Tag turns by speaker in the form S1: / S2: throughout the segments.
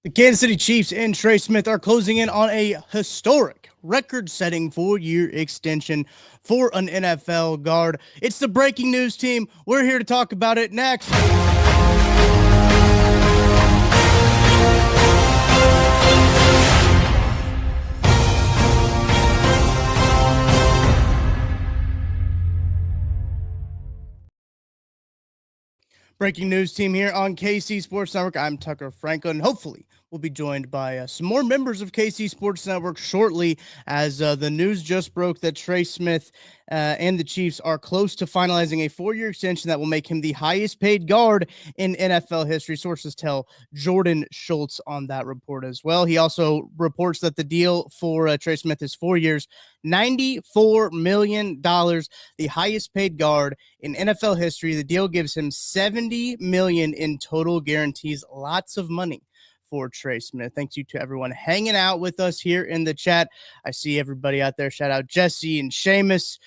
S1: The Kansas City Chiefs and Trey Smith are closing in on a historic, record-setting 4-year extension for an NFL guard. It's the Breaking News Team. We're here to talk about it next. Breaking News Team here on KC Sports Network. I'm Tucker Franklin. Hopefully, we'll be joined by some more members of KC Sports Network shortly, as the news just broke that Trey Smith and the Chiefs are close to finalizing a 4-year extension that will make him the highest paid guard in NFL history. Sources tell Jordan Schultz on that report as well. He also reports that the deal for Trey Smith is 4 years, $94 million, the highest paid guard in NFL history. The deal gives him $70 million in total guarantees. Lots of money for Trey Smith. Thank you to everyone hanging out with us here in the chat. I see everybody out there. Shout out Jesse and Seamus,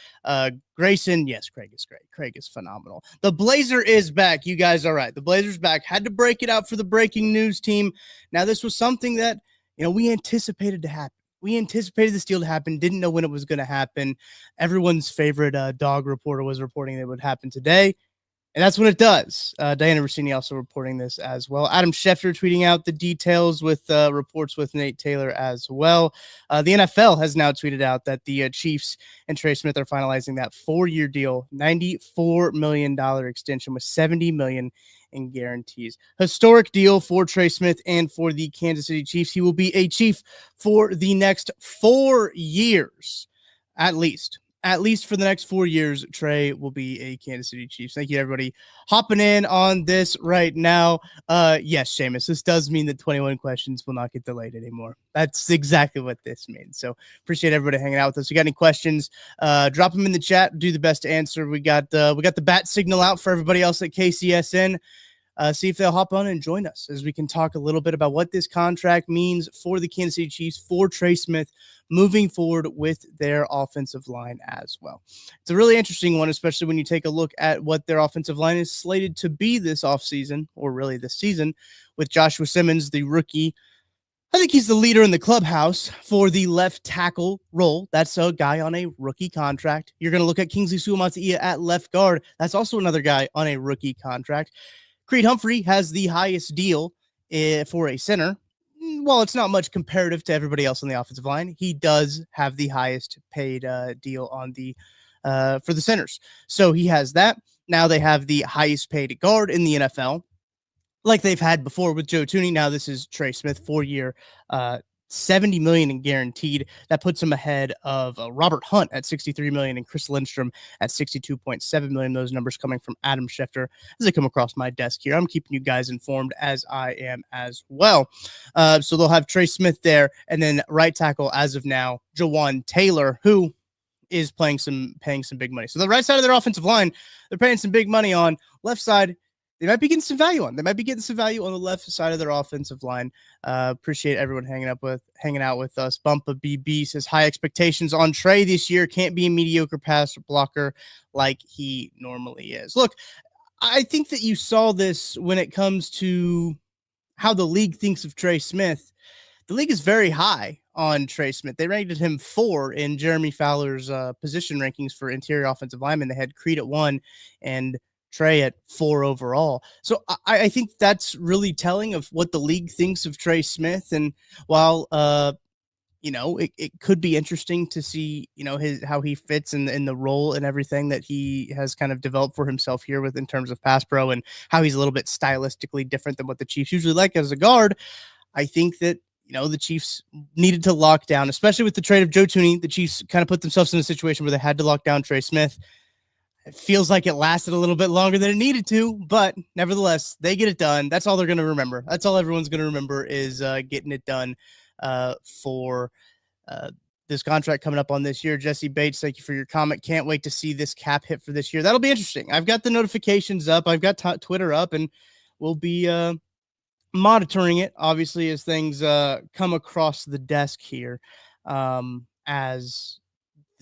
S1: Grayson. Yes, Craig is great. Craig is phenomenal. The Blazer is back. You guys are right. The Blazer's back. Had to break it out for the Breaking News Team. Now, this was something that, we anticipated to happen. We anticipated this deal to happen, didn't know when it was going to happen. Everyone's favorite dog reporter was reporting that it would happen today, and that's when it does. Diana Rossini also reporting this as well. Adam Schefter tweeting out the details with reports with Nate Taylor as well. The NFL has now tweeted out that the Chiefs and Trey Smith are finalizing that 4-year deal, $94 million extension with $70 million in guarantees. Historic deal for Trey Smith and for the Kansas City Chiefs. He will be a Chief for the next 4 years, at least. At least for the next 4 years, Trey will be a Kansas City Chiefs. Thank you, everybody, hopping in on this right now. Yes, Seamus, this does mean that 21 questions will not get delayed anymore. That's exactly what this means. So appreciate everybody hanging out with us. If you got any questions, drop them in the chat. Do the best to answer. We got the bat signal out for everybody else at KCSN. See if they'll hop on and join us as we can talk a little bit about what this contract means for the Kansas City Chiefs, for Trey Smith, moving forward with their offensive line as well. It's a really interesting one, especially when you take a look at what their offensive line is slated to be this offseason, or really this season, with Joshua Simmons, the rookie. I think he's the leader in the clubhouse for the left tackle role. That's a guy on a rookie contract. You're going to look at Kingsley Suamataia at left guard. That's also another guy on a rookie contract. Creed Humphrey has the highest deal for a center. While it's not much comparative to everybody else on the offensive line, he does have the highest paid deal on the for the centers. So he has that. Now they have the highest paid guard in the NFL, like they've had before with Joe Thuney. Now this is Trey Smith, 4-year, $70 million in guaranteed. That puts him ahead of Robert Hunt at $63 million and Chris Lindstrom at $62.7 million. Those numbers coming from Adam Schefter as they come across my desk here. I'm keeping you guys informed, as I am as well. So they'll have Trey Smith there, and then right tackle as of now, Jawan Taylor, who is paying some big money. So the right side of their offensive line, they're paying some big money on. Left side, they might be getting some value on. They might be getting some value on the left side of their offensive line. Appreciate everyone hanging out with us. Bumpa BB says high expectations on Trey this year. Can't be a mediocre pass blocker like he normally is. Look, I think that you saw this when it comes to how the league thinks of Trey Smith. The league is very high on Trey Smith. They rated him 4 in Jeremy Fowler's position rankings for interior offensive linemen. They had Creed at 1 and Trey at 4 overall. So I think that's really telling of what the league thinks of Trey Smith. And while, it could be interesting to see, how he fits in the role and everything that he has kind of developed for himself here in terms of pass pro, and how he's a little bit stylistically different than what the Chiefs usually like as a guard. I think that, the Chiefs needed to lock down, especially with the trade of Joe Thuney. The Chiefs kind of put themselves in a situation where they had to lock down Trey Smith. It feels like it lasted a little bit longer than it needed to, but nevertheless, they get it done. That's all they're going to remember. That's all everyone's going to remember is getting it done for this contract coming up on this year. Jesse Bates, thank you for your comment. Can't wait to see this cap hit for this year. That'll be interesting. I've got the notifications up. I've got Twitter up, and we'll be monitoring it, obviously, as things come across the desk here as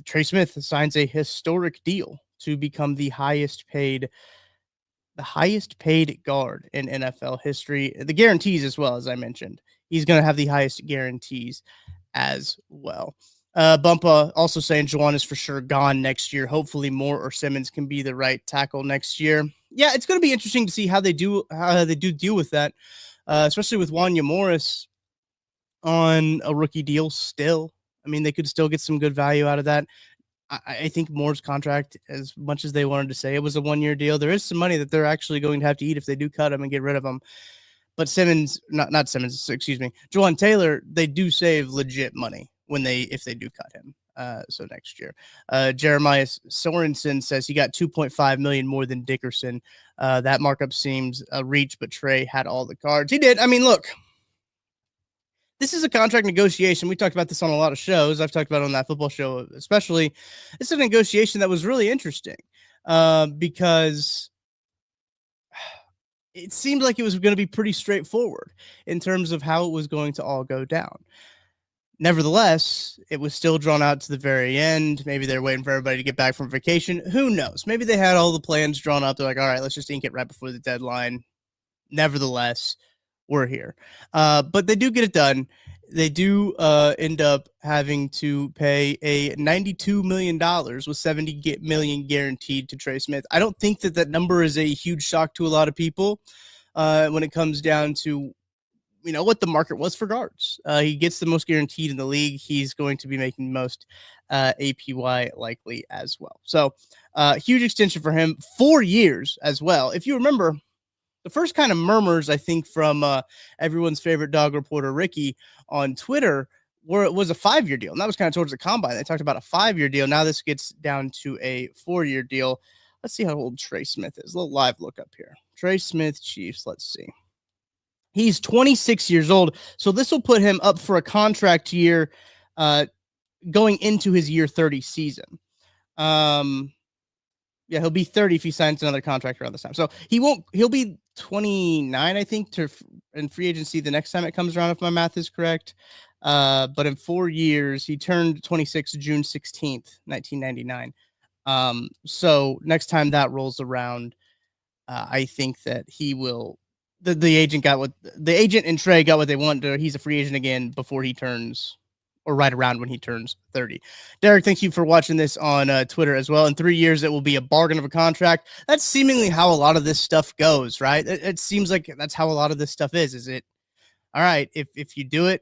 S1: Trey Smith signs a historic deal to become the highest paid guard in NFL history. The guarantees as well, as I mentioned. he's going to have the highest guarantees as well. Bumpa also saying Juwan is for sure gone next year. Hopefully Moore or Simmons can be the right tackle next year. Yeah, it's going to be interesting to see how they do deal with that, especially with Wanya Morris on a rookie deal still. I mean, they could still get some good value out of that. I think Moore's contract, as much as they wanted to say it was a 1-year deal, there is some money that they're actually going to have to eat if they do cut him and get rid of him. But Simmons, not Simmons, excuse me, Juwan Taylor, they do save legit money if they do cut him. So next year, Jeremiah Sorensen says he got 2.5 million more than Dickerson. That markup seems a reach, but Trey had all the cards. He did. I mean, look, this is a contract negotiation. We talked about this on a lot of shows. I've talked about it on that football show, especially. It's a negotiation that was really interesting because it seemed like it was going to be pretty straightforward in terms of how it was going to all go down. Nevertheless, it was still drawn out to the very end. Maybe they're waiting for everybody to get back from vacation. Who knows? Maybe they had all the plans drawn up. They're like, all right, let's just ink it right before the deadline. Nevertheless, we're here. But they do get it done. They do end up having to pay a $92 million with $70 million guaranteed to Trey Smith. I don't think that number is a huge shock to a lot of people when it comes down to what the market was for guards. He gets the most guaranteed in the league. He's going to be making the most APY likely as well. So huge extension for him, 4 years as well. If you remember, the first kind of murmurs, I think, from everyone's favorite dog reporter, Ricky, on Twitter, where it was a 5-year deal. And that was kind of towards the combine. They talked about a 5-year deal. Now this gets down to a 4-year deal. Let's see how old Trey Smith is. A little live look up here. Trey Smith, Chiefs. Let's see. He's 26 years old. So this will put him up for a contract year going into his year 30 season. Yeah, he'll be 30 if he signs another contract around this time. So he'll be 29, I think, in free agency the next time it comes around, if my math is correct. But in 4 years, he turned 26 June 16th, 1999. So next time that rolls around, I think that he will. The agent and Trey got what they wanted. He's a free agent again before he turns, or right around when he turns 30. Derek, thank you for watching this on Twitter as well. In 3 years, it will be a bargain of a contract. That's seemingly how a lot of this stuff goes, right? It seems like that's how a lot of this stuff is. Is it all right? If you do it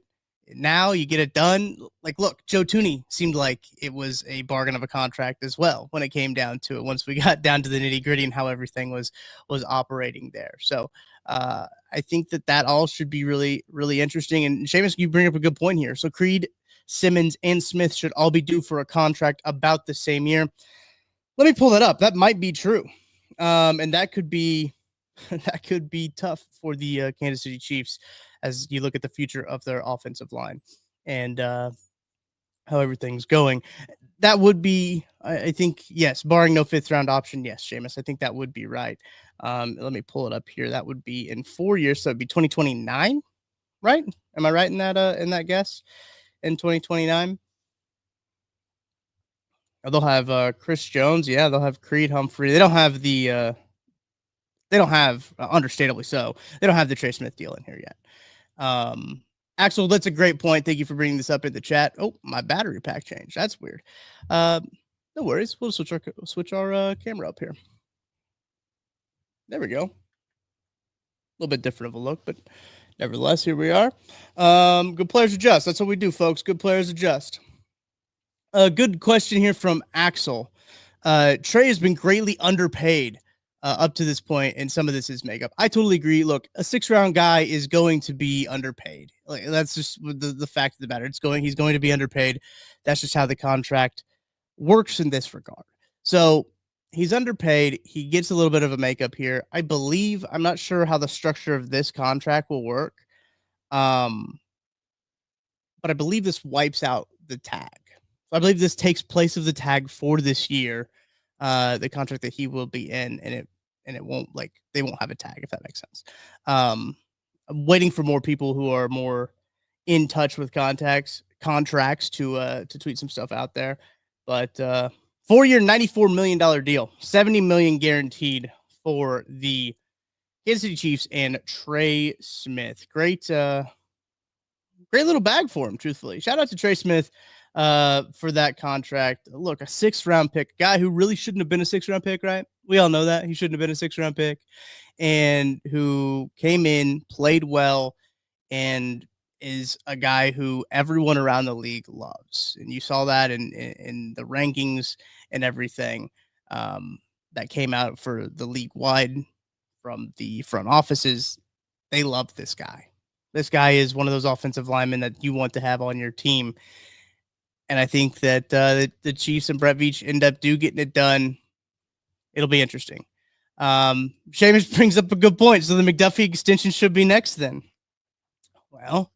S1: now, you get it done. Like, look, Joe Tooney seemed like it was a bargain of a contract as well when it came down to it. Once we got down to the nitty gritty and how everything was operating there. So I think that all should be really, really interesting. And Seamus, you bring up a good point here. So Creed, Simmons, and Smith should all be due for a contract about the same year. Let me pull that up. That might be true. And that could be tough for the Kansas City Chiefs as you look at the future of their offensive line and how everything's going. That would be, I think, yes, barring no 5th round option. Yes, Seamus, I think that would be right. Let me pull it up here. That would be in 4 years. So it'd be 2029, right? Am I right in that guess? In 2029, they'll have Chris Jones. Yeah, they'll have Creed Humphrey. They don't have understandably so, they don't have the Trey Smith deal in here yet. Axel, that's a great point. Thank you for bringing this up in the chat. Oh, my battery pack changed. That's weird. No worries. We'll switch our camera up here. There we go. A little bit different of a look, but nevertheless, here we are. Good players adjust. That's what we do, folks. Good players adjust. A good question here from Axel. Trey has been greatly underpaid up to this point, and some of this is makeup. I totally agree. Look, a 6th-round guy is going to be underpaid. Like, that's just the fact of the matter. He's going to be underpaid. That's just how the contract works in this regard. So he's underpaid. He gets a little bit of a makeup here. I'm not sure how the structure of this contract will work. But I believe this wipes out the tag. So I believe this takes place of the tag for this year, the contract that he will be in, and it won't, like, they won't have a tag, if that makes sense. I'm waiting for more people who are more in touch with contracts to tweet some stuff out there. But 4-year, $94 million deal, $70 million guaranteed for the Kansas City Chiefs and Trey Smith. Great great little bag for him, truthfully. Shout out to Trey Smith for that contract. Look, a 6th-round pick, a guy who really shouldn't have been a 6th-round pick, right? We all know that. He shouldn't have been a 6th-round pick, and who came in, played well, and is a guy who everyone around the league loves. And you saw that in the rankings and everything that came out for the league-wide from the front offices. They love this guy. This guy is one of those offensive linemen that you want to have on your team. And I think that the Chiefs and Brett Veach end up getting it done. It'll be interesting. Seamus brings up a good point. So the McDuffie extension should be next then. Well,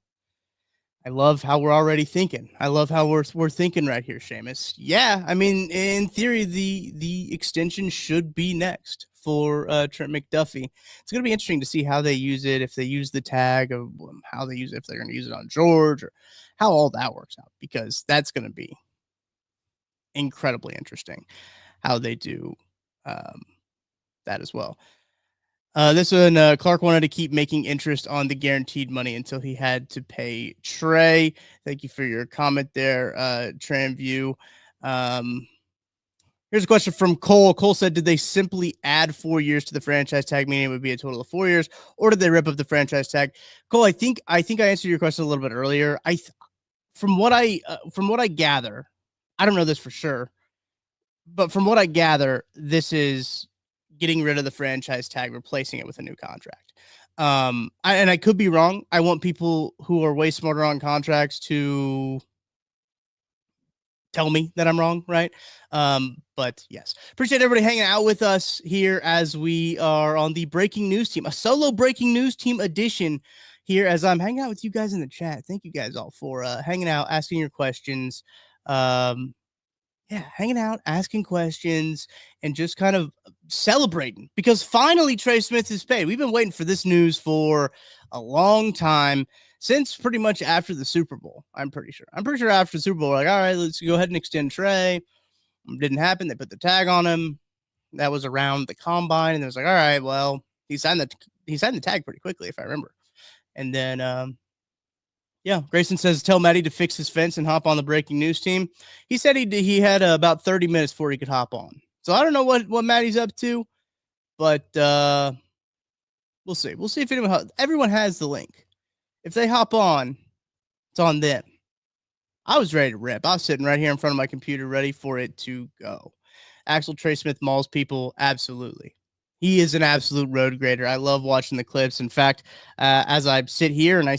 S1: I love how we're already thinking. I love how we're thinking right here, Seamus. Yeah, I mean, in theory, the extension should be next for Trent McDuffie. It's going to be interesting to see how they use it, if they use the tag, of how they use it, if they're going to use it on George, or how all that works out, because that's going to be incredibly interesting how they do that as well. This one, Clark wanted to keep making interest on the guaranteed money until he had to pay Trey. Thank you for your comment there, Tramview. Here's a question from Cole. Cole said, did they simply add 4 years to the franchise tag, meaning it would be a total of 4 years, or did they rip up the franchise tag? Cole, I think I answered your question a little bit earlier. From what I gather, I don't know this for sure, but from what I gather, this is getting rid of the franchise tag, replacing it with a new contract. I could be wrong. I want people who are way smarter on contracts to tell me that I'm wrong, right? But yes, appreciate everybody hanging out with us here as we are on the Breaking News Team, a solo Breaking News Team edition here as I'm hanging out with you guys in the chat. Thank you guys all for hanging out, asking your questions. Yeah, hanging out, asking questions, and just kind of celebrating, because finally Trey Smith is paid. We've been waiting for this news for a long time, since pretty much after the Super Bowl. I'm pretty sure after the Super Bowl, we're like, all right, let's go ahead and extend Trey. Didn't happen. They put the tag on him. That was around the combine, and it was like, all right, well, he signed the tag pretty quickly, if I remember. And then yeah, Grayson says, tell Maddie to fix his fence and hop on the Breaking News Team. He said he had about 30 minutes before he could hop on. So I don't know what Maddie's up to, but we'll see. We'll see if everyone has the link. If they hop on, it's on them. I was ready to rip. I was sitting right here in front of my computer ready for it to go. Axel Trey Smith mauls people. Absolutely. He is an absolute road grader. I love watching the clips. In fact, as I sit here and I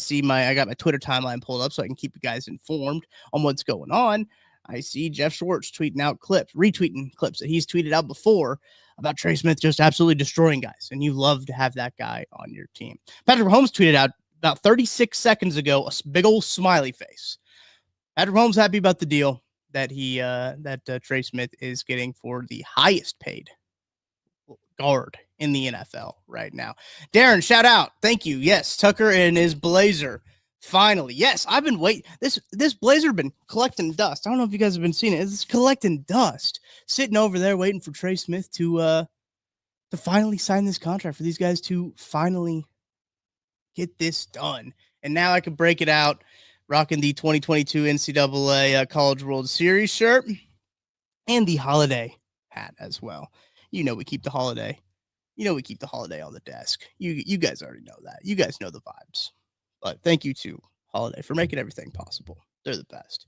S1: got my Twitter timeline pulled up so I can keep you guys informed on what's going on. I see Jeff Schwartz retweeting clips that he's tweeted out before about Trey Smith just absolutely destroying guys. And you love to have that guy on your team. Patrick Mahomes tweeted out about 36 seconds ago, a big old smiley face. Patrick Mahomes happy about the deal that Trey Smith is getting for the highest paid guard in the NFL right now. Darren, shout out. Thank you. Yes, Tucker and his Blazer. Finally. Yes, I've been waiting. This Blazer been collecting dust. I don't know if you guys have been seeing it. It's collecting dust. Sitting over there waiting for Trey Smith to finally sign this contract, for these guys to finally get this done. And now I can break it out, rocking the 2022 NCAA College World Series shirt and the holiday hat as well. You know we keep the holiday. On the desk. You guys already know that. You guys know the vibes. But thank you to Holiday for making everything possible. They're the best.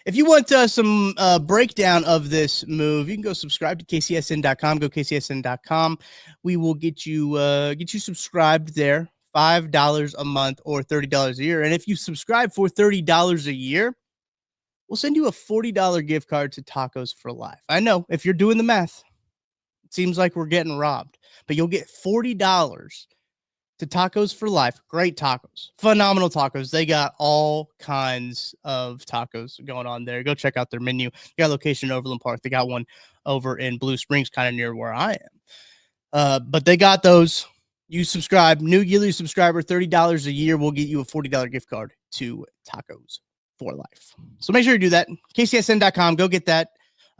S1: If you want some breakdown of this move, you can go subscribe to KCSN.com. Go KCSN.com. We will get you subscribed there. $5 a month or $30 a year. And if you subscribe for $30 a year, we'll send you a $40 gift card to Tacos for Life. I know, if you're doing the math, it seems like we're getting robbed, but you'll get $40 to Tacos for Life. Great tacos, phenomenal tacos. They got all kinds of tacos going on there. Go check out their menu. They got a location in Overland Park. They got one over in Blue Springs, kind of near where I am. But they got those. You subscribe, new yearly subscriber, $30 a year. We'll get you a $40 gift card to Tacos for Life. So make sure you do that. KCSN.com. Go get that.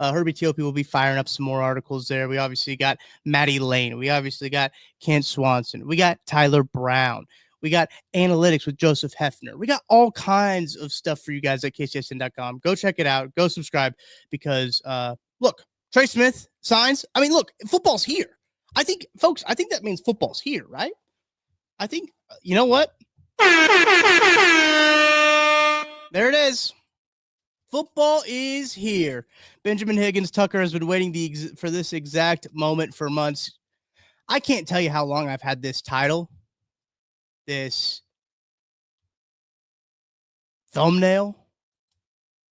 S1: Herbie Teope will be firing up some more articles there. We obviously got Maddie Lane. We obviously got Kent Swanson. We got Tyler Brown. We got analytics with Joseph Hefner. We got all kinds of stuff for you guys at KCSN.com. Go check it out. Go subscribe because, look, Trey Smith signs. I mean, look, football's here. I think, folks, that means football's here, right? I think, you know what? There it is. Football is here. Benjamin Higgins Tucker has been waiting for this exact moment for months. I can't tell you how long I've had this title, this thumbnail,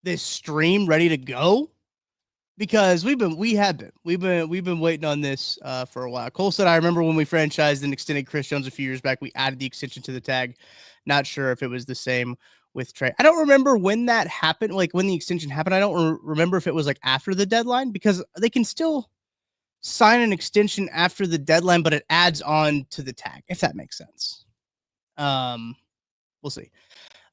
S1: this stream ready to go, because we've been waiting on this for a while. Cole said, I remember when we franchised and extended Chris Jones a few years back, we added the extension to the tag. Not sure if it was the same with Trey. I don't remember when that happened, like when the extension happened. I don't remember if it was like after the deadline, because they can still sign an extension after the deadline, but it adds on to the tag, if that makes sense. We'll see.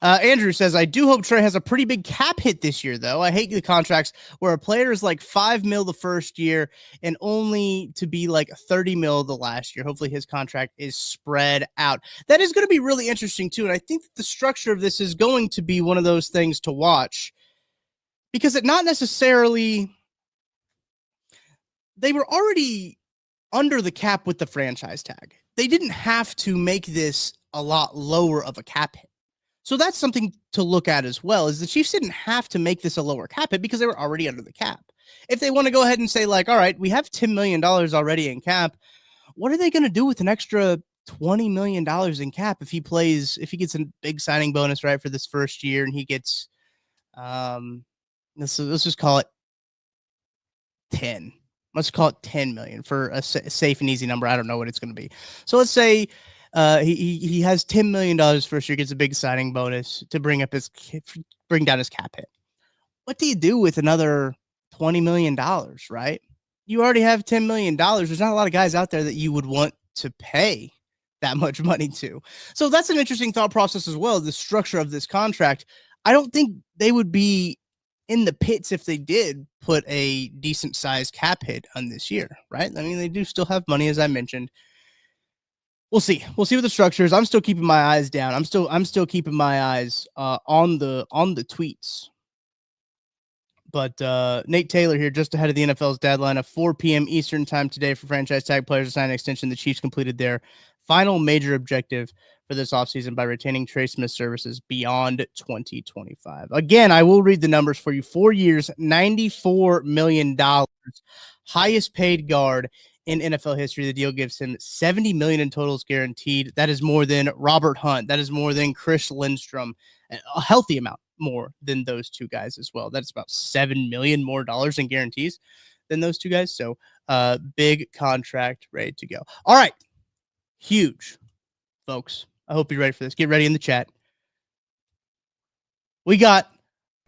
S1: Andrew says, I do hope Trey has a pretty big cap hit this year, though. I hate the contracts where a player is like $5 million the first year and only to be like $30 million the last year. Hopefully his contract is spread out. That is going to be really interesting, too. And I think that the structure of this is going to be one of those things to watch, because it not necessarily, they were already under the cap with the franchise tag. They didn't have to make this a lot lower of a cap hit. So that's something to look at as well, is the Chiefs didn't have to make this a lower cap hit because they were already under the cap. If they want to go ahead and say, like, all right, we have $10 million already in cap, what are they going to do with an extra $20 million in cap if he gets a big signing bonus, right, for this first year, and he gets, let's just call it 10. Let's call it 10 million for a safe and easy number. I don't know what it's going to be. So let's say he has $10 million first year, gets a big signing bonus to bring down his cap hit. What do you do with another $20 million, right? You already have $10 million. There's not a lot of guys out there that you would want to pay that much money to. So that's an interesting thought process as well, the structure of this contract. I don't think they would be in the pits if they did put a decent sized cap hit on this year, right? I mean, they do still have money, as I mentioned. We'll see. We'll see what the structure is. I'm still keeping my eyes down. I'm still keeping my eyes on the tweets. But Nate Taylor here, just ahead of the NFL's deadline of 4 p.m. Eastern time today for franchise tag players to sign an extension. The Chiefs completed their final major objective for this offseason by retaining Trey Smith services beyond 2025. Again, I will read the numbers for you. 4 years, $94 million, highest paid guard in NFL history. The deal gives him $70 million in totals guaranteed. That is more than Robert Hunt. That is more than Chris Lindstrom. A healthy amount more than those two guys as well. That's about $7 million more dollars in guarantees than those two guys. So big contract ready to go. All right. Huge, folks. I hope you're ready for this. Get ready in the chat. We got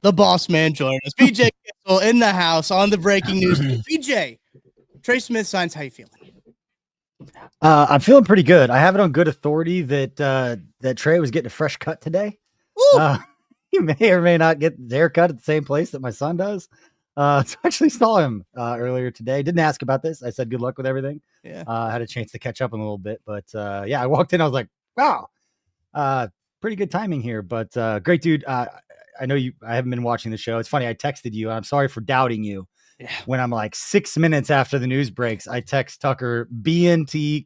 S1: the boss man joining us. BJ Kissel in the house on the breaking news. BJ, Trey Smith signs. How you feeling?
S2: I'm feeling pretty good. I have it on good authority that Trey was getting a fresh cut today. He may or may not get the haircut at the same place that my son does. So I actually saw him earlier today. Didn't ask about this. I said good luck with everything.
S1: Yeah.
S2: I had a chance to catch up in a little bit, but yeah, I walked in. I was like, wow, pretty good timing here. But great dude. I know I haven't been watching the show. It's funny. I texted you. I'm sorry for doubting you.
S1: Yeah.
S2: When I'm like 6 minutes after the news breaks, I text Tucker BNT ?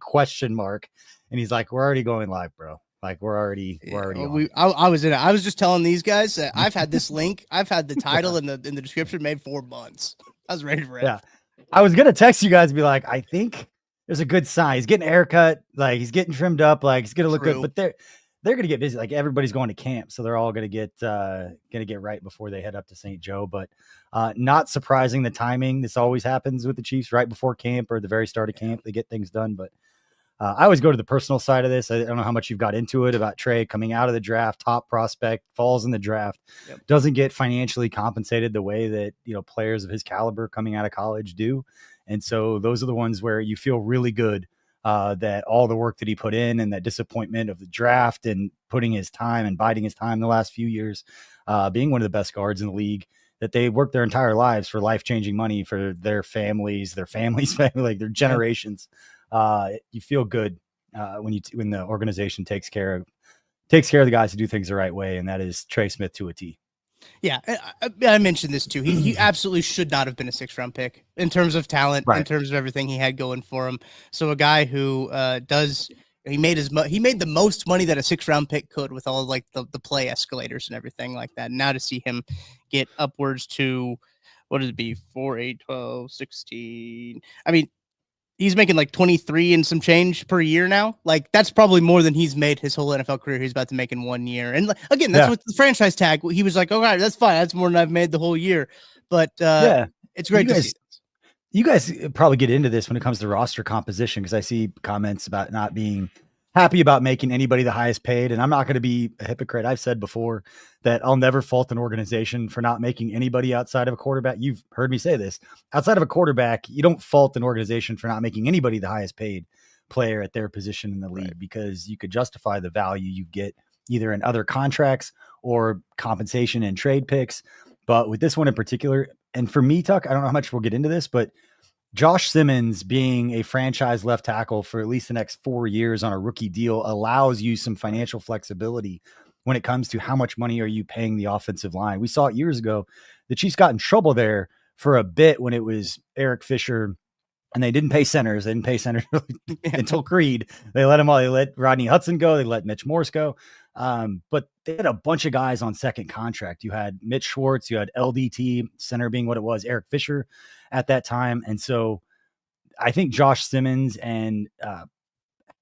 S2: And he's like, we're already going live, bro. Like we're already on.
S1: I was in it. I was just telling these guys that I've had this link. I've had the title in the description made 4 months. I was ready for it.
S2: Yeah. I was going to text you guys and be like, I think there's a good sign. He's getting a haircut. Like he's getting trimmed up. Like he's going to look good, but they're going to get busy. Like everybody's going to camp. So they're all going to get right before they head up to St. Joe, but not surprising the timing. This always happens with the Chiefs right before camp or the very start of camp. They get things done, but I always go to the personal side of this. I don't know how much you've got into it about Trey coming out of the draft, top prospect, falls in the draft, doesn't get financially compensated the way that, players of his caliber coming out of college do. And so those are the ones where you feel really good that all the work that he put in and that disappointment of the draft and putting his time and biding his time the last few years, being one of the best guards in the league, that they worked their entire lives for life-changing money for their families, their family's family, like their generations. You feel good when the organization takes care of the guys who do things the right way, and that is Trey Smith to a T.
S1: Yeah, I mentioned this too. He absolutely should not have been a 6th-round pick in terms of talent, in terms of everything he had going for him. So a guy who he made the most money that a 6th-round pick could with all like the play escalators and everything like that. And now to see him get upwards to what would it be 4, 8, 12, 16. I mean, he's making like 23 and some change per year now. Like that's probably more than he's made his whole NFL career. He's about to make in 1 year. And again, that's with the franchise tag. He was like, all right, that's fine. That's more than I've made the whole year. But it's great to see.
S2: You guys probably get into this when it comes to roster composition, because I see comments about not being happy about making anybody the highest paid. And I'm not going to be a hypocrite. I've said before that I'll never fault an organization for not making anybody outside of a quarterback. You've heard me say this. Outside of a quarterback, you don't fault an organization for not making anybody the highest paid player at their position in the league, because you could justify the value you get either in other contracts or compensation and trade picks. But with this one in particular, and for me, Tuck, I don't know how much we'll get into this, but Josh Simmons being a franchise left tackle for at least the next 4 years on a rookie deal allows you some financial flexibility when it comes to how much money are you paying the offensive line. We saw it years ago. The Chiefs got in trouble there for a bit when it was Eric Fisher, and they didn't pay centers. They didn't pay centers until Creed. They let them all. They let Rodney Hudson go. They let Mitch Morse go. But they had a bunch of guys on second contract. You had Mitch Schwartz, you had LDT, center being what it was, Eric Fisher at that time. And so I think Josh Simmons and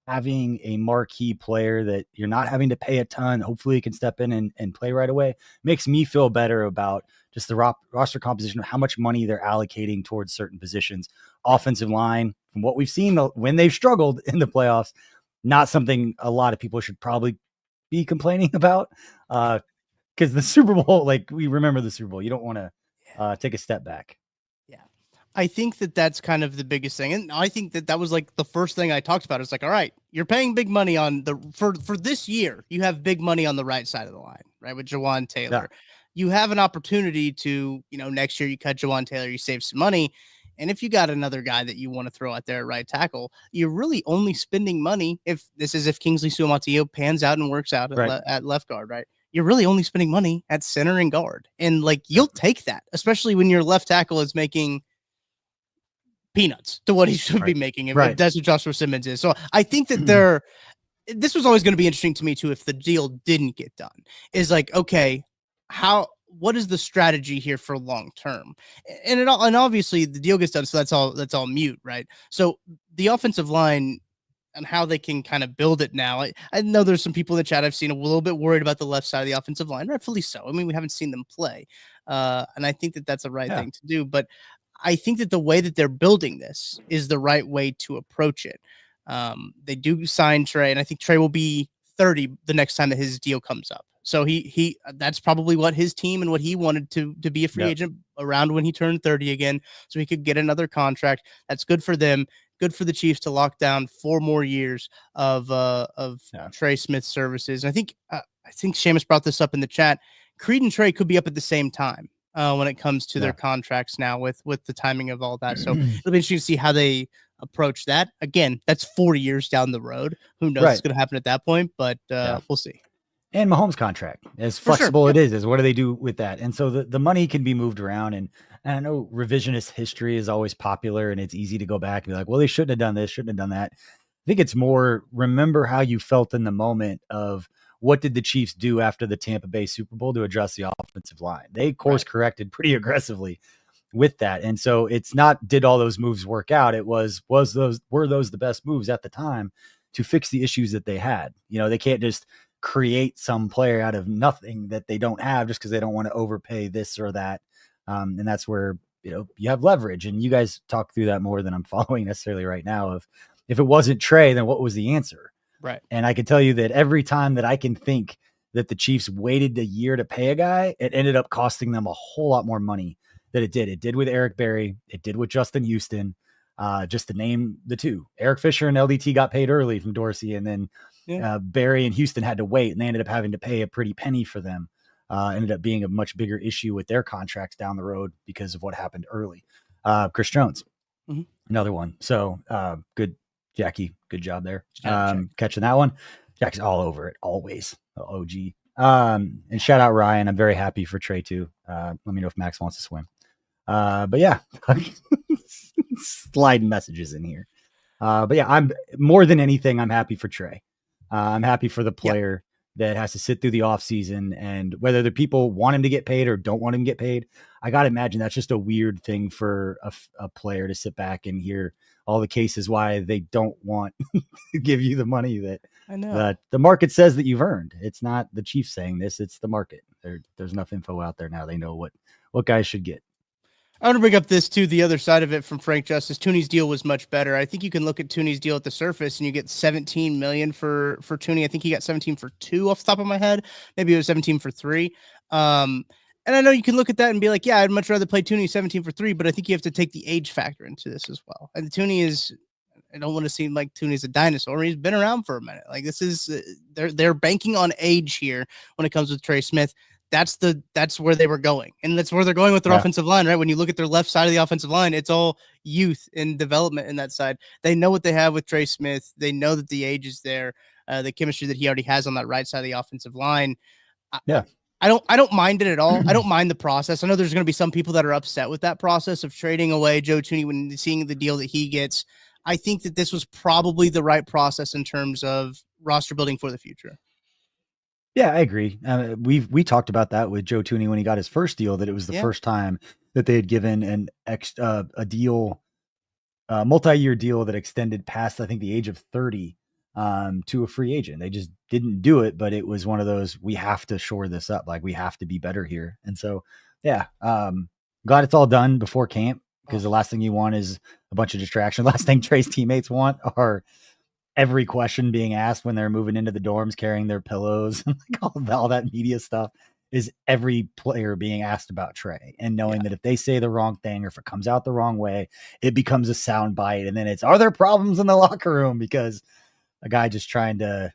S2: having a marquee player that you're not having to pay a ton, hopefully he can step in and play right away, makes me feel better about just the roster composition of how much money they're allocating towards certain positions. Offensive line, from what we've seen when they've struggled in the playoffs, not something a lot of people should probably be complaining about, because the Super Bowl, like we remember the Super Bowl, you don't want to take a step back.
S1: Yeah, I think that's kind of the biggest thing, and I think that was like the first thing I talked about. It's like, all right, you're paying big money on for this year. You have big money on the right side of the line, right, with Jawan Taylor. Yeah. You have an opportunity to, next year you cut Jawan Taylor, you save some money. And if you got another guy that you want to throw out there at right tackle, you're really only spending money if Kingsley Suamataio pans out and works out at left guard, right? You're really only spending money at center and guard. And like, you'll take that, especially when your left tackle is making peanuts to what he should be making. If that's what Joshua Simmons is. So I think that this was always going to be interesting to me too, if the deal didn't get done, is like, okay, what is the strategy here for long term? And obviously the deal gets done, so that's all mute, right? So the offensive line and how they can kind of build it now. I know there's some people in the chat I've seen a little bit worried about the left side of the offensive line, rightfully so. I mean, we haven't seen them play, and I think that's the right thing to do. But I think that the way that they're building this is the right way to approach it. They do sign Trey, and I think Trey will be 30 the next time that his deal comes up. So he that's probably what his team and what he wanted to be a free agent around when he turned 30 again, so he could get another contract. That's good for them. Good for the Chiefs to lock down 4 more years of Trey Smith services. And I think Seamus brought this up in the chat. Creed and Trey could be up at the same time when it comes to their contracts now with the timing of all that. So it'll be interesting to see how they approach that. Again, that's 4 years down the road. Who knows what's going to happen at that point, but we'll see.
S2: And Mahomes' contract, as flexible it is what do they do with that? And so the money can be moved around. And I know revisionist history is always popular, and it's easy to go back and be like, well, they shouldn't have done this, shouldn't have done that. I think it's more remember how you felt in the moment of what did the Chiefs do after the Tampa Bay Super Bowl to address the offensive line. They course corrected pretty aggressively with that. And so it's not, did all those moves work out? It were those the best moves at the time to fix the issues that they had? They can't just create some player out of nothing that they don't have just because they don't want to overpay this or that. And that's where, you have leverage, and you guys talk through that more than I'm following necessarily right now. Of if it wasn't Trey, then what was the answer?
S1: Right.
S2: And I can tell you that every time that I can think that the Chiefs waited a year to pay a guy, it ended up costing them a whole lot more money than it did. It did with Eric Berry. It did with Justin Houston. Just to name the two, Eric Fisher and LDT got paid early from Dorsey, and then Barry and Houston had to wait, and they ended up having to pay a pretty penny for them. Ended up being a much bigger issue with their contracts down the road because of what happened early. Chris Jones, another one. So good Jackie, good job there.
S1: Shout out Jackie.
S2: Catching that one. Jack's all over it, always. OG. And shout out Ryan. I'm very happy for Trey too. Let me know if Max wants to swim. But yeah, sliding messages in here. But yeah, I'm more than anything, I'm happy for Trey. I'm happy for the player that has to sit through the offseason, and whether the people want him to get paid or don't want him to get paid, I got to imagine that's just a weird thing for a player to sit back and hear all the cases why they don't want to give you the money that the market says that you've earned. It's not the Chiefs saying this, it's the market. There's enough info out there now. They know what guys should get.
S1: I want to bring up this too, the other side of it from Frank Justice. Tooney's deal was much better. I think you can look at Tooney's deal at the surface and you get 17 million for Tooney. I think he got 17 for 2 off the top of my head. Maybe it was 17 for 3. And I know you can look at that and be like, yeah, I'd much rather play Tooney 17 for 3, but I think you have to take the age factor into this as well. And Tooney is, I don't want to seem like Tooney's a dinosaur. He's been around for a minute. Like this is, they're banking on age here when it comes with Trey Smith. That's where they were going. And that's where they're going with their offensive line, right? When you look at their left side of the offensive line, it's all youth and development in that side. They know what they have with Trey Smith. They know that the age is there, the chemistry that he already has on that right side of the offensive line.
S2: Yeah.
S1: I don't mind it at all. I don't mind the process. I know there's going to be some people that are upset with that process of trading away Joe Tooney when seeing the deal that he gets. I think that this was probably the right process in terms of roster building for the future.
S2: Yeah, I agree. We talked about that with Joe Tooney when he got his first deal, that it was the first time that they had given a deal, multi-year deal that extended past, I think, the age of 30 to a free agent. They just didn't do it, but it was one of those, we have to shore this up. Like we have to be better here. And so, yeah, glad it's all done before camp, because the last thing you want is a bunch of distraction. Last thing Trey's teammates want are every question being asked when they're moving into the dorms, carrying their pillows, and like all that media stuff, is every player being asked about Trey, and knowing that if they say the wrong thing or if it comes out the wrong way, it becomes a sound bite. And then are there problems in the locker room because a guy just trying to,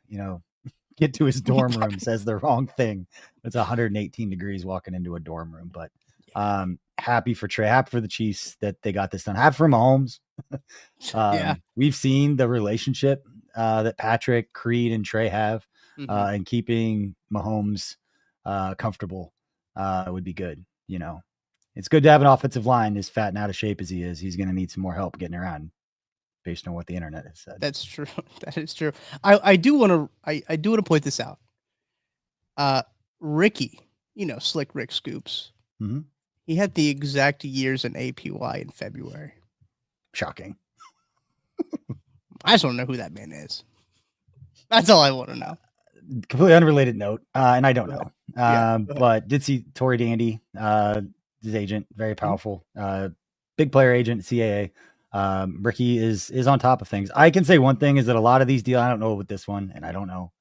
S2: get to his dorm room says the wrong thing. It's 118 degrees walking into a dorm room. But happy for Trey, happy for the Chiefs that they got this done. Happy for Mahomes. We've seen the relationship that Patrick, Creed, and Trey have, and keeping Mahomes comfortable would be good. It's good to have an offensive line as fat and out of shape as he is. He's going to need some more help getting around, based on what the internet has said.
S1: That's true. That is true. I do want to point this out. Ricky, Slick Rick Scoops.
S2: Mm-hmm.
S1: He had the exact years in APY in February.
S2: Shocking.
S1: I just want to know who that man is. That's all I want to know.
S2: Completely unrelated note, and I don't know. But did see Tory Dandy, his agent, very powerful, big player agent, CAA. Ricky is on top of things. I can say one thing is that a lot of these deals, I don't know with this one, and I don't know.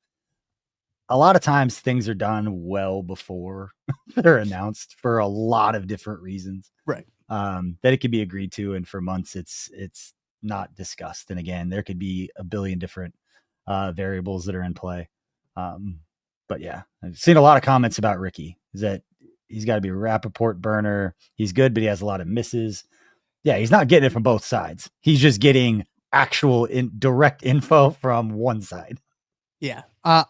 S2: A lot of times things are done well before they're announced for a lot of different reasons.
S1: Right.
S2: That it could be agreed to, and for months it's not discussed. And again, there could be a billion different variables that are in play. But yeah, I've seen a lot of comments about Ricky, is that he's got to be a Rappaport burner. He's good, but he has a lot of misses. Yeah, he's not getting it from both sides. He's just getting actual direct info from one side.
S1: Yeah. I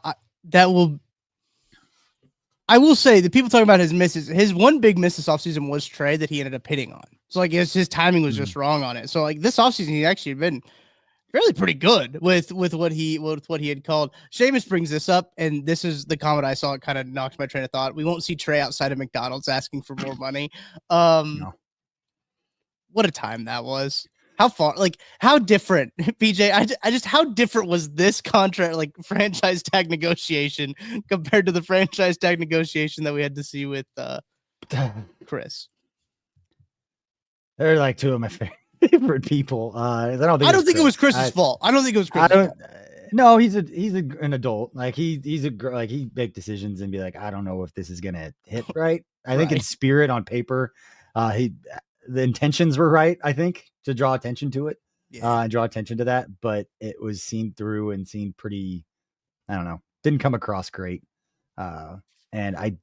S1: will say the people talking about his misses, his one big miss this offseason was Trey that he ended up hitting on. So like his timing was just wrong on it. So like this offseason, he actually been really pretty good with what he had called. Seamus brings this up, and this is the comment I saw. It kind of knocked my train of thought. We won't see Trey outside of McDonald's asking for more money.
S2: No.
S1: What a time that was. How far, like how different, BJ, I just, how different was this contract, like franchise tag negotiation compared to the franchise tag negotiation that we had to see with Chris?
S2: They're like two of my favorite people. I don't think
S1: it was Chris's fault. I don't think it was Chris's fault.
S2: No, he's an adult. Like he's a girl. Like he make decisions and be like, I don't know if this is gonna hit right. I think in spirit, on paper, the intentions were right, I think, to draw attention to it, and draw attention to that. But it was seen through and seen pretty, I don't know, didn't come across great. And I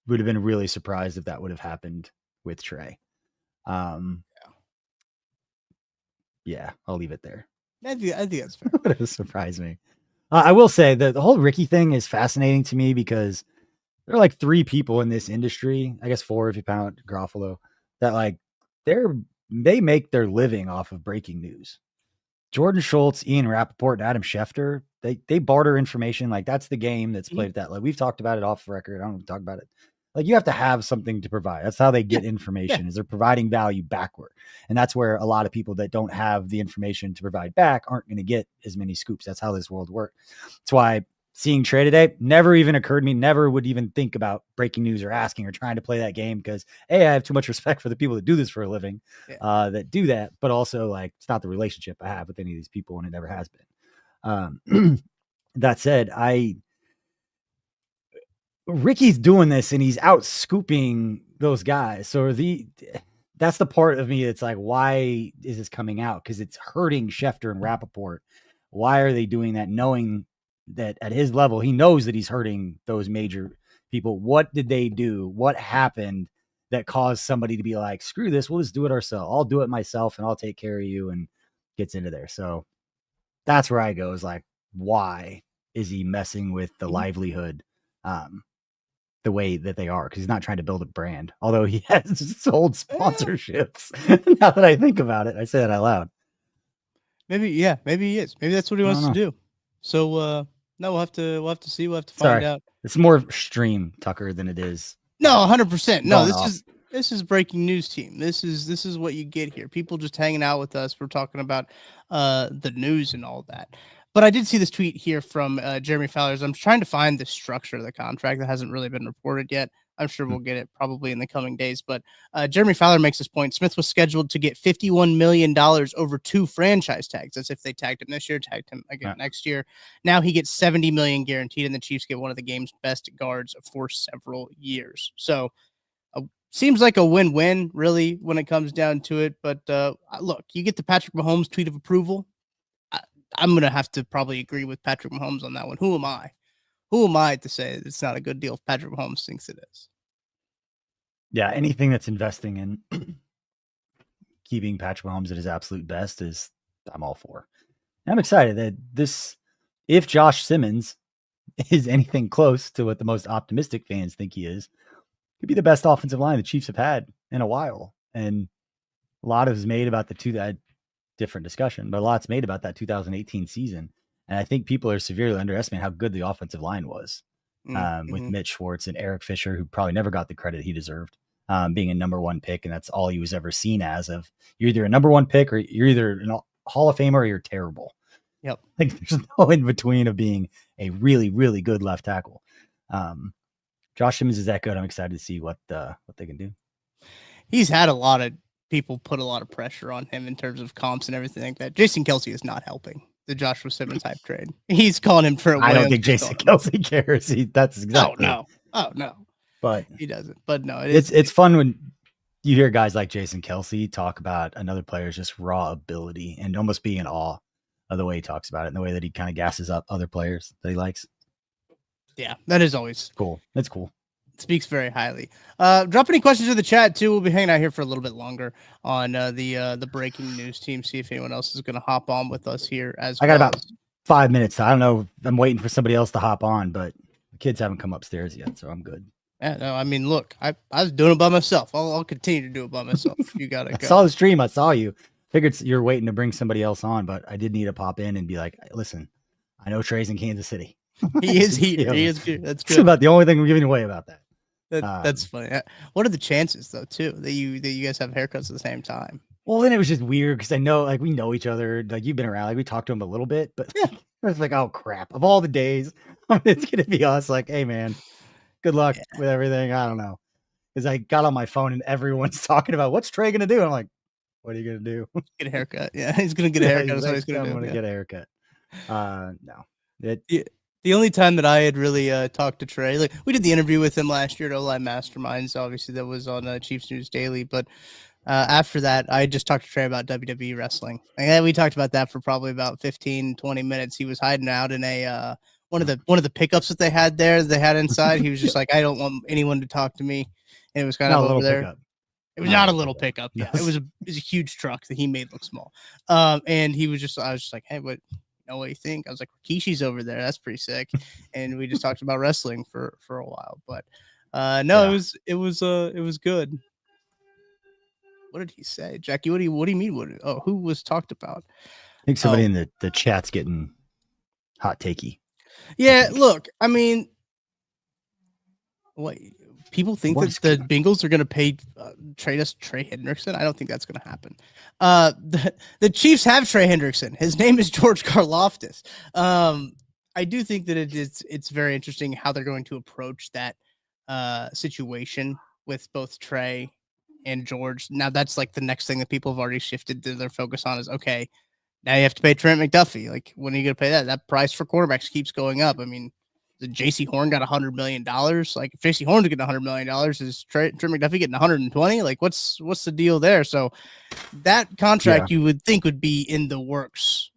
S2: would have been really surprised if that would have happened with Trey. Yeah, I'll leave it there.
S1: I think that's fair.
S2: It would surprise me. I will say that the whole Ricky thing is fascinating to me because there are like 3 people in this industry, I guess 4 if you count Garofalo, that like they make their living off of breaking news. Jordan Schultz, Ian Rappaport, and Adam Schefter, they barter information. Like that's the game that's played at that. Like we've talked about it off the record. I don't talk about it. Like you have to have something to provide. That's how they get information is they're providing value backward. And that's where a lot of people that don't have the information to provide back aren't going to get as many scoops. That's how this world works. That's why seeing Trey today never even occurred to me, never would even think about breaking news or asking or trying to play that game because I have too much respect for the people that do this for a living, that do that, but also like it's not the relationship I have with any of these people and it never has been. That said, Ricky's doing this and he's out scooping those guys. So that's the part of me that's like, why is this coming out? Because it's hurting Schefter and Rappaport. Why are they doing that? Knowing that at his level, he knows that he's hurting those major people. What did they do? What happened that caused somebody to be like, screw this, we'll just do it ourselves. I'll do it myself and I'll take care of you, and gets into there. So that's where I go is like, why is he messing with the livelihood the way that they are? Because he's not trying to build a brand, although he has sold sponsorships. Now that I think about it, I say that out loud.
S1: Maybe he is. Maybe that's what he wants to do. So no, we'll have to see. We'll have to find out.
S2: It's more stream, Tucker, than it is.
S1: No, 100%. No, this is breaking news team. This is what you get here. People just hanging out with us. We're talking about the news and all that. But I did see this tweet here from Jeremy Fowler. I'm trying to find the structure of the contract that hasn't really been reported yet. I'm sure we'll get it probably in the coming days. But Jeremy Fowler makes this point. Smith was scheduled to get $51 million over 2 franchise tags. That's if they tagged him this year, tagged him again next year. Now he gets $70 million guaranteed, and the Chiefs get one of the game's best guards for several years. So seems like a win-win, really, when it comes down to it. But look, you get the Patrick Mahomes tweet of approval. I'm going to have to probably agree with Patrick Mahomes on that one. Who am I? Who am I to say it's not a good deal if Patrick Mahomes thinks it is?
S2: Yeah, anything that's investing in keeping Patrick Mahomes at his absolute best I'm all for. And I'm excited that if Josh Simmons is anything close to what the most optimistic fans think he is, could be the best offensive line the Chiefs have had in a while. And a lot is made about different discussion, but a lot's made about that 2018 season. And I think people are severely underestimating how good the offensive line was with Mitch Schwartz and Eric Fisher, who probably never got the credit he deserved, being a number 1 pick. And that's all he was ever seen as of you're either a number 1 pick or you're either a Hall of Famer or you're terrible.
S1: Yep.
S2: Like there's no in between of being a really, really good left tackle. Josh Simmons is that good. I'm excited to see what they can do.
S1: He's had a lot of people put a lot of pressure on him in terms of comps and everything like that. Jason Kelce is not helping the Joshua Simmons hype trade. He's calling him for
S2: I don't think Jason Kelce cares. That's exactly.
S1: Oh no.
S2: But
S1: he doesn't. But no,
S2: it's fun when you hear guys like Jason Kelce talk about another player's just raw ability and almost be in awe of the way he talks about it and the way that he kind of gasses up other players that he likes.
S1: Yeah, that is always
S2: cool. That's cool.
S1: Speaks very highly. Drop any questions in the chat too. We'll be hanging out here for a little bit longer on the breaking news team. See if anyone else is going to hop on with us here as
S2: I got about 5 minutes. I don't know. I'm waiting for somebody else to hop on, but the kids haven't come upstairs yet, so I'm good.
S1: Yeah, no, I mean, look, I was doing it by myself. I'll continue to do it by myself. You got to go.
S2: I saw the stream. I saw you. Figured you're waiting to bring somebody else on, but I did need to pop in and be like, listen, I know Trey's in Kansas City.
S1: He is here. He is good. That's good.
S2: That's about the only thing we're giving away about that.
S1: That's funny. What are the chances, though, too, that you guys have haircuts at the same time?
S2: Well, then it was just weird because I know, like, we know each other. Like, you've been around. Like, we talked to him a little bit, but I was like, oh crap! Of all the days, it's gonna be us. Like, hey, man, good luck with everything. I don't know, because I got on my phone and everyone's talking about what's Trey gonna do. I'm like, what are you gonna do?
S1: Get a haircut. Yeah, he's gonna get a haircut. That's what he's gonna do.
S2: I'm gonna get a haircut. No.
S1: The only time that I had really talked to Trey, like we did the interview with him last year at O-Line Masterminds. Obviously, that was on Chiefs News Daily. But after that, I just talked to Trey about WWE wrestling. And we talked about that for probably about 15, 20 minutes. He was hiding out in a one of the pickups that they had there. They had inside. He was just like, I don't want anyone to talk to me. And it was kind of over there. Pickup. It was not a little pickup. Yeah, it was a huge truck that he made look small. And I was just like, hey, what do you think? I was like, Kishi's over there. That's pretty sick. And we just talked about wrestling for a while. But no, yeah. it was good. What did he say, Jackie? What do you mean? Who was talked about?
S2: I think somebody in the chat's getting hot takey.
S1: Yeah, look, I mean, what people think that the Bengals are going to trade us Trey Hendrickson. I don't think that's going to happen. The Chiefs have Trey Hendrickson. His name is George Karlaftis. I do think that it's very interesting how they're going to approach that situation with both Trey and George. Now that's like the next thing that people have already shifted their focus on is, okay, now you have to pay Trent McDuffie. Like, when are you going to pay that? That price for quarterbacks keeps going up. I mean, the J.C. Horn got $100 million. Like, if J.C. Horn's getting $100 million, is Trent McDuffie getting 120? Like, what's the deal there? So that contract you would think would be in the works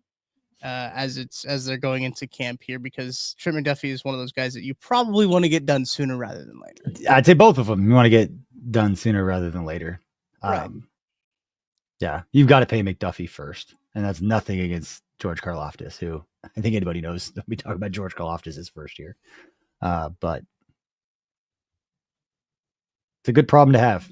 S1: as they're going into camp here, because Trent McDuffie is one of those guys that you probably want to get done sooner rather than later.
S2: I'd say both of them. You want to get done sooner rather than later.
S1: Right.
S2: Yeah, you've got to pay McDuffie first, and that's nothing against George Karlaftis, who I think anybody knows. We talk about George Karlaftis' first year, but it's a good problem to have.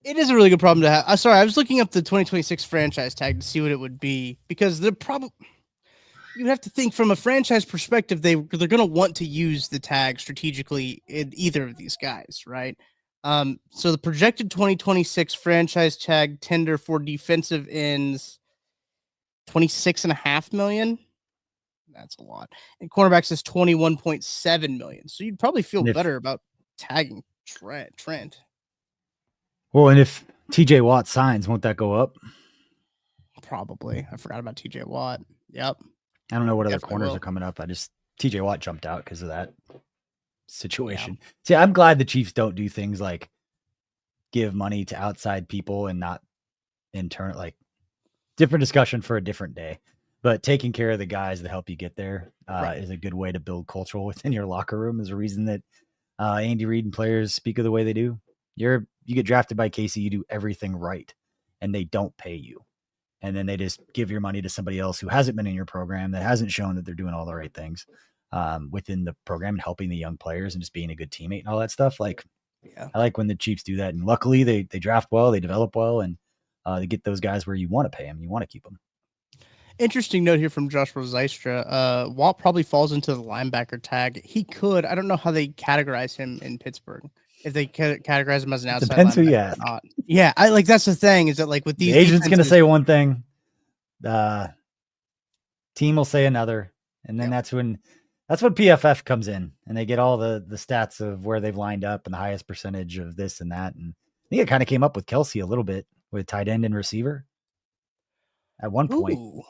S1: It is a really good problem to have. Sorry, I was looking up the 2026 franchise tag to see what it would be, because they're probably, you have to think from a franchise perspective, they're going to want to use the tag strategically in either of these guys, right? So the projected 2026 franchise tag tender for defensive ends, $26.5 million. That's a lot. And cornerbacks is $21.7 million. So you'd probably feel better about tagging Trent.
S2: Well, and if TJ Watt signs, won't that go up?
S1: Probably. I forgot about TJ Watt. Yep.
S2: I don't know what other corners are coming up. TJ Watt jumped out because of that situation. Yeah. See, I'm glad the Chiefs don't do things like give money to outside people and not internal, like, different discussion for a different day. But taking care of the guys that help you get there is a good way to build culture within your locker room. Is a reason that Andy Reid and players speak of the way they do. You get drafted by KC, you do everything right, and they don't pay you. And then they just give your money to somebody else who hasn't been in your program, that hasn't shown that they're doing all the right things within the program and helping the young players and just being a good teammate and all that stuff. Like, I like when the Chiefs do that. And luckily they draft well, they develop well, and they get those guys where you want to pay them, you want to keep them.
S1: Interesting note here from Joshua Zystra. Watt probably falls into the linebacker tag. He could. I don't know how they categorize him in Pittsburgh. If they categorize him as an outside
S2: depends who you ask.
S1: Or not. Yeah, that's the thing, is that, like, with these,
S2: the agent's going to say one thing, team will say another, and then that's when PFF comes in, and they get all the stats of where they've lined up and the highest percentage of this and that. And I think it kind of came up with Kelsey a little bit with tight end and receiver at one point.
S1: Ooh.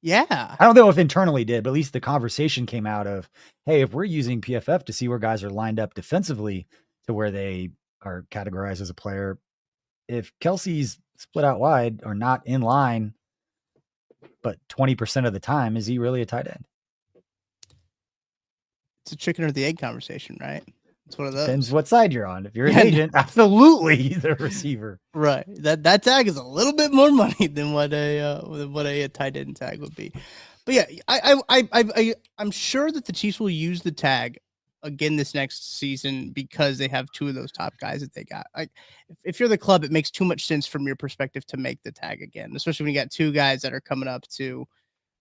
S1: Yeah.
S2: I don't know if internally did, but at least the conversation came out of, hey, if we're using PFF to see where guys are lined up defensively to where they are categorized as a player, if Kelsey's split out wide or not in line, but 20% of the time, is he really a tight end?
S1: It's a chicken or the egg conversation, right? It's one of those.
S2: Depends what side you're on. If you're an agent, absolutely the receiver.
S1: Right. That tag is a little bit more money than what a tight end tag would be. But yeah, I'm sure that the Chiefs will use the tag again this next season because they have two of those top guys that they got. Like, if you're the club, it makes too much sense from your perspective to make the tag again, especially when you got two guys that are coming up to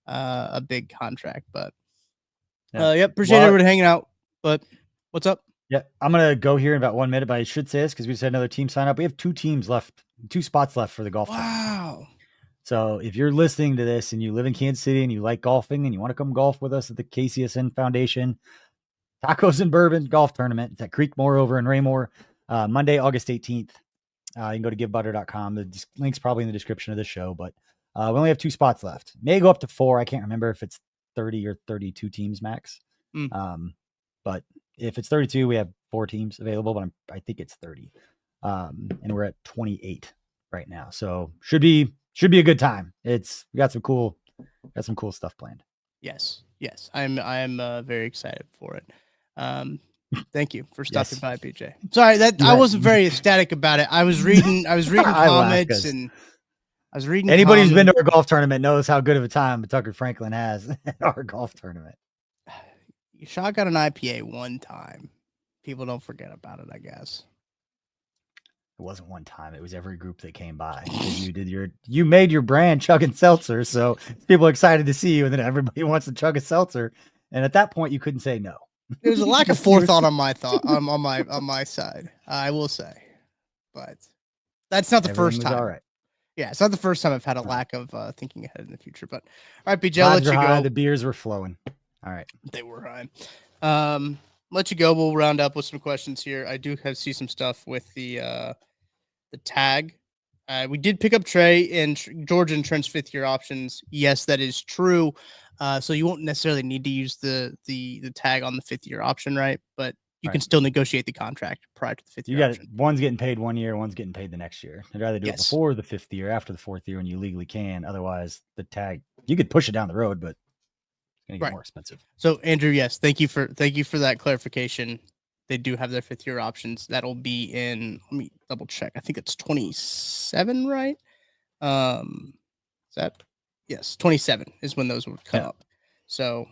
S1: a big contract. But appreciate everyone hanging out. But what's up?
S2: Yeah, I'm going to go here in about 1 minute, but I should say this because we just had another team sign up. We have two spots left for the golf.
S1: Wow.
S2: So if you're listening to this and you live in Kansas City and you like golfing and you want to come golf with us at the KCSN Foundation Tacos and Bourbon Golf Tournament, it's at Creekmore over in Raymore, Monday, August 18th. You can go to givebutter.com. The link's probably in the description of this show, but we only have 2 spots left. May go up to 4. I can't remember if it's 30 or 32 teams max. But if it's 32, we have 4 teams available, but I think it's 30. And we're at 28 right now. So should be a good time. We got some cool stuff planned.
S1: Yes. I'm very excited for it. Thank you for stopping by, BJ. Sorry that I wasn't very ecstatic about it. I was reading comments and I was reading.
S2: Anybody who's been to our golf tournament knows how good of a time Tucker Franklin has at our golf tournament.
S1: You shotgun an IPA one time. People don't forget about it, I guess.
S2: It wasn't one time. It was every group that came by. You made your brand chugging seltzer, so people are excited to see you, and then everybody wants to chug a seltzer. And at that point, you couldn't say no.
S1: There was a lack of forethought on my side, I will say, but that's not the first time.
S2: All right.
S1: Yeah, it's not the first time I've had a lack of thinking ahead in the future. But all right, BJ, I'll let you go.
S2: The beers were flowing. All right,
S1: they were high. Let you go. We'll round up with some questions here. I do see some stuff with the tag. We did pick up Trey and George and Trent's 5th-year options. Yes, that is true. So you won't necessarily need to use the tag on the 5th-year option, right? But you can still negotiate the contract prior to the 5th-year option.
S2: One's getting paid 1 year, one's getting paid the next year. I'd rather do it before the 5th year, after the 4th year, when you legally can. Otherwise, the tag, you could push it down the road, but it's going to get more expensive.
S1: So, Andrew, yes, thank you for that clarification. They do have their 5th-year options. That'll be in, let me double check. I think it's 27, right? Is that? Yes, 27 is when those would come up. So,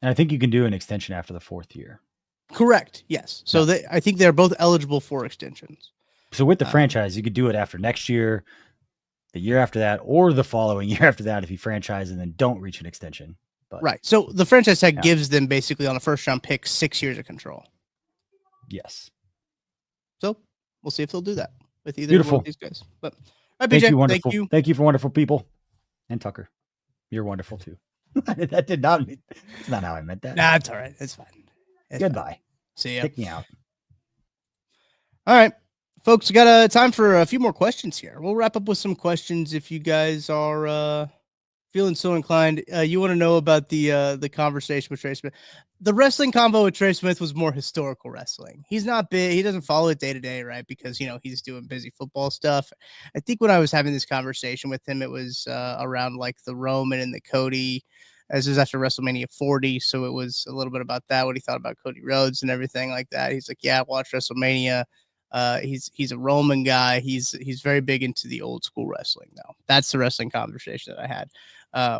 S2: and I think you can do an extension after the 4th year.
S1: Correct. Yes. So I think they're both eligible for extensions.
S2: So with the franchise, you could do it after next year, the year after that, or the following year after that if you franchise and then don't reach an extension. But,
S1: right. So the franchise tag gives them basically on a first-round pick 6 years of control.
S2: Yes.
S1: So we'll see if they'll do that with either one of these guys. But all right, BJ,
S2: thank you. Thank you for wonderful people. And Tucker, you're wonderful too. That did not mean, that's not how I meant that.
S1: Nah, it's all right. It's fine.
S2: Goodbye.
S1: Fine. See ya.
S2: Kick me out.
S1: All right, folks, we got time for a few more questions here. We'll wrap up with some questions if you guys are feeling so inclined. You want to know about the conversation with Trey Smith. The wrestling convo with Trey Smith was more historical wrestling. He's not big. He doesn't follow it day to day, right? Because, he's doing busy football stuff. I think when I was having this conversation with him, it was around like the Roman and the Cody, as it was after WrestleMania 40. So it was a little bit about that, what he thought about Cody Rhodes and everything like that. He's like, yeah, I watched WrestleMania. He's a Roman guy. He's very big into the old school wrestling now. That's the wrestling conversation that I had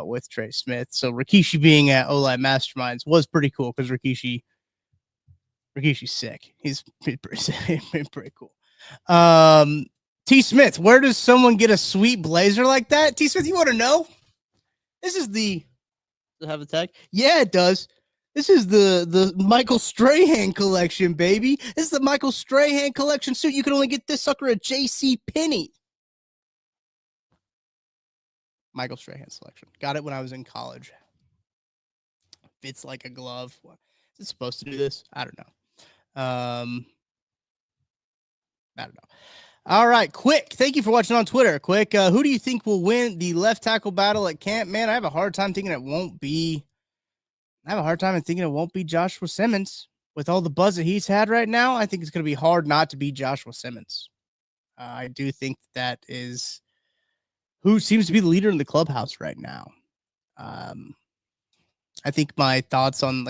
S1: with Trey Smith. So Rikishi being at O-Line Masterminds was pretty cool because Rikishi's sick. He's pretty cool. T Smith, where does someone get a sweet blazer like that? T Smith, you want to know? This is does it have a tag? Yeah, it does. This is the Michael Strahan collection, baby. This is the Michael Strahan collection suit. You can only get this sucker at J.C. Penney. Michael Strahan selection. Got it when I was in college. Fits like a glove. Is it supposed to do this? I don't know. I don't know. All right, Quick. Thank you for watching on Twitter. Quick, who do you think will win the left tackle battle at camp? Man, I have a hard time thinking it won't be. I have a hard time thinking it won't be Joshua Simmons. With all the buzz that he's had right now, I think it's going to be hard not to be Joshua Simmons. I do think that is who seems to be the leader in the clubhouse right now. I think my thoughts on,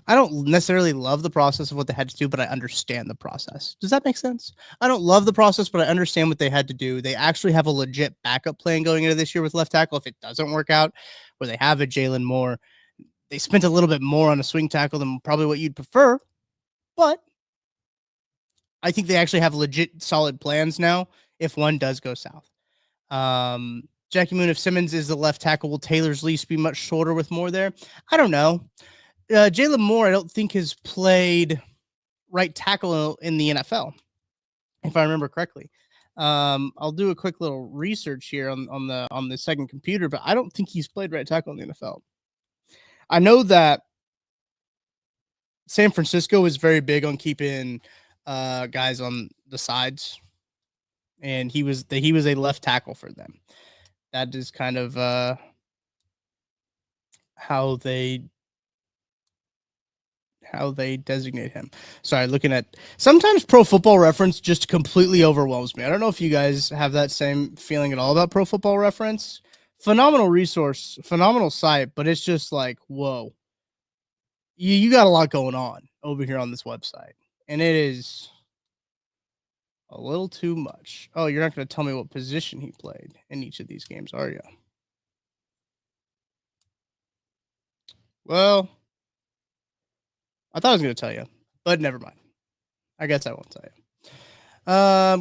S1: I don't necessarily love the process of what they had to do, but I understand the process. Does that make sense? I don't love the process, but I understand what they had to do. They actually have a legit backup plan going into this year with left tackle. If it doesn't work out, where they have a Jalen Moore, they spent a little bit more on a swing tackle than probably what you'd prefer, but I think they actually have legit solid plans now if one does go south. Jackie Moon, if Simmons is the left tackle, will Taylor's lease be much shorter with Moore there? I don't know. Jalen Moore, I don't think has played right tackle in the NFL, if I remember correctly. I'll do a quick little research here on the second computer, but I don't think he's played right tackle in the NFL. I know that San Francisco is very big on keeping guys on the sides, and he was a left tackle for them. That is kind of how they designate him. Sorry, looking at sometimes Pro Football Reference just completely overwhelms me. I don't know if you guys have that same feeling at all about Pro Football Reference. Phenomenal resource, phenomenal site, but it's just like, whoa. You got a lot going on over here on this website, and it is a little too much. Oh, you're not going to tell me what position he played in each of these games, are you? Well, I thought I was going to tell you, but never mind. I guess I won't tell you.